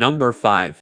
Number 5.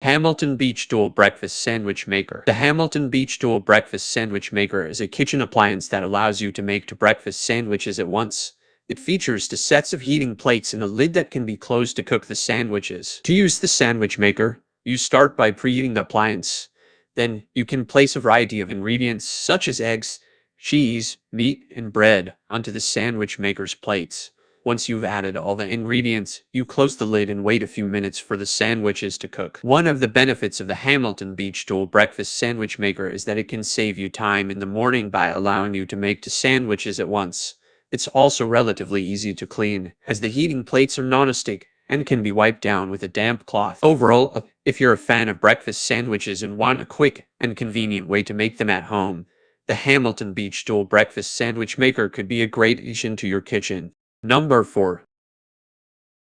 Hamilton Beach Dual Breakfast Sandwich Maker. The Hamilton Beach Dual Breakfast Sandwich Maker is a kitchen appliance that allows you to make two breakfast sandwiches at once. It features two sets of heating plates and a lid that can be closed to cook the sandwiches. To use the sandwich maker, you start by preheating the appliance. Then, you can place a variety of ingredients such as eggs, cheese, meat, and bread onto the sandwich maker's plates. Once you've added all the ingredients, you close the lid and wait a few minutes for the sandwiches to cook. One of the benefits of the Hamilton Beach Dual Breakfast Sandwich Maker is that it can save you time in the morning by allowing you to make two sandwiches at once. It's also relatively easy to clean, as the heating plates are non-stick and can be wiped down with a damp cloth. Overall, if you're a fan of breakfast sandwiches and want a quick and convenient way to make them at home, the Hamilton Beach Dual Breakfast Sandwich Maker could be a great addition to your kitchen. Number 4.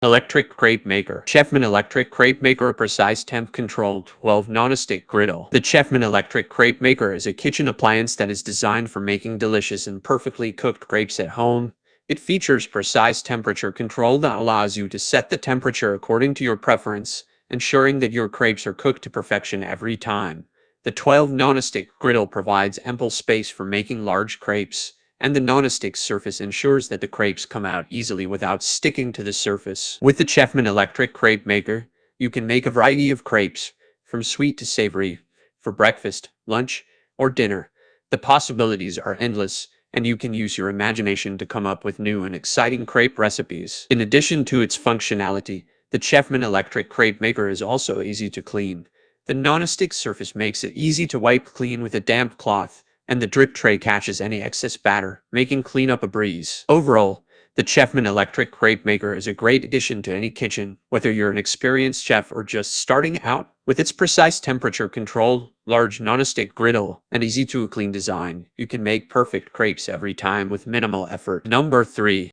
Electric Crepe Maker. Chefman Electric Crepe Maker, a precise temp-controlled 12 non-stick griddle. The Chefman Electric Crepe Maker is a kitchen appliance that is designed for making delicious and perfectly cooked crepes at home. It features precise temperature control that allows you to set the temperature according to your preference, ensuring that your crepes are cooked to perfection every time. The 12 non-stick griddle provides ample space for making large crepes, and the non-stick surface ensures that the crepes come out easily without sticking to the surface. With the Chefman Electric Crepe Maker, you can make a variety of crepes, from sweet to savory, for breakfast, lunch, or dinner. The possibilities are endless, and you can use your imagination to come up with new and exciting crepe recipes. In addition to its functionality, the Chefman Electric Crepe Maker is also easy to clean. The non-stick surface makes it easy to wipe clean with a damp cloth, and the drip tray catches any excess batter, making cleanup a breeze. Overall, the Chefman Electric Crepe Maker is a great addition to any kitchen, whether you're an experienced chef or just starting out. With its precise temperature control, large non-stick griddle, and easy-to-clean design, you can make perfect crepes every time with minimal effort. Number 3.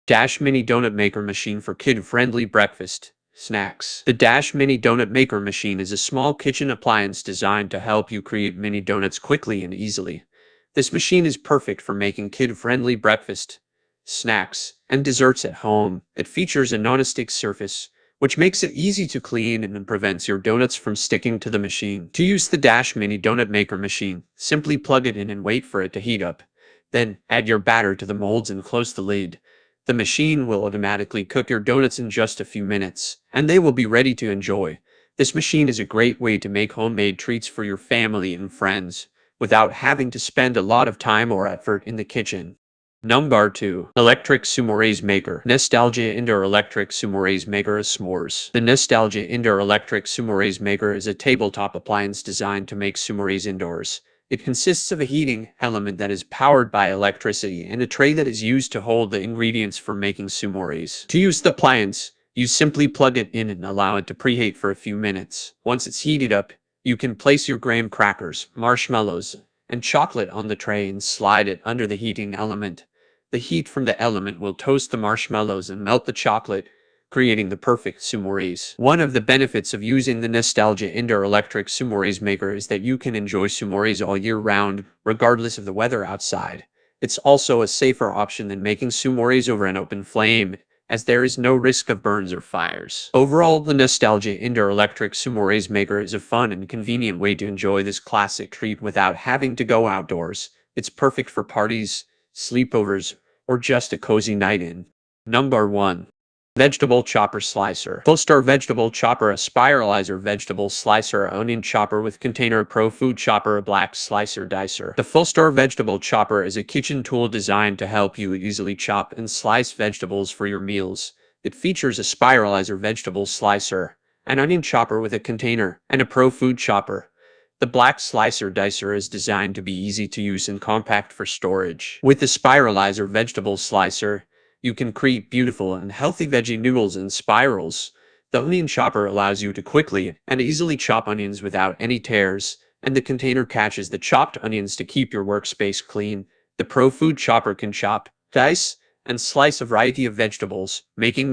Dash Mini Donut Maker Machine for Kid-Friendly Breakfast Snacks. The Dash Mini Donut Maker Machine is a small kitchen appliance designed to help you create mini donuts quickly and easily. This machine is perfect for making kid-friendly breakfast, snacks, and desserts at home. It features a non-stick surface, which makes it easy to clean and prevents your donuts from sticking to the machine. To use the Dash Mini Donut Maker Machine, simply plug it in and wait for it to heat up. Then, add your batter to the molds and close the lid. The machine will automatically cook your donuts in just a few minutes, and they will be ready to enjoy. This machine is a great way to make homemade treats for your family and friends, without having to spend a lot of time or effort in the kitchen. Number 2. Electric S'mores Maker. Nostalgia Indoor Electric S'mores Maker S'mores. The Nostalgia Indoor Electric S'mores Maker is a tabletop appliance designed to make s'mores indoors. It consists of a heating element that is powered by electricity and a tray that is used to hold the ingredients for making s'mores. To use the appliance, you simply plug it in and allow it to preheat for a few minutes. Once it's heated up, you can place your graham crackers, marshmallows, and chocolate on the tray and slide it under the heating element. The heat from the element will toast the marshmallows and melt the chocolate, creating the perfect s'mores. One of the benefits of using the Nostalgia Indoor Electric S'mores Maker is that you can enjoy s'mores all year round, regardless of the weather outside. It's also a safer option than making s'mores over an open flame, as there is no risk of burns or fires. Overall, the Nostalgia Indoor Electric S'mores Maker is a fun and convenient way to enjoy this classic treat without having to go outdoors. It's perfect for parties, sleepovers, or just a cozy night in. Number 1. Vegetable Chopper Slicer. Full-star Vegetable Chopper, a spiralizer vegetable slicer, onion chopper with container, pro food chopper, a black slicer dicer. The Full-star Vegetable Chopper is a kitchen tool designed to help you easily chop and slice vegetables for your meals. It features a spiralizer vegetable slicer, an onion chopper with a container, and a pro food chopper. The black slicer dicer is designed to be easy to use and compact for storage. With the spiralizer vegetable slicer, you can create beautiful and healthy veggie noodles in spirals. The onion chopper allows you to quickly and easily chop onions without any tears, and the container catches the chopped onions to keep your workspace clean. The Pro Food Chopper can chop, dice, and slice a variety of vegetables, making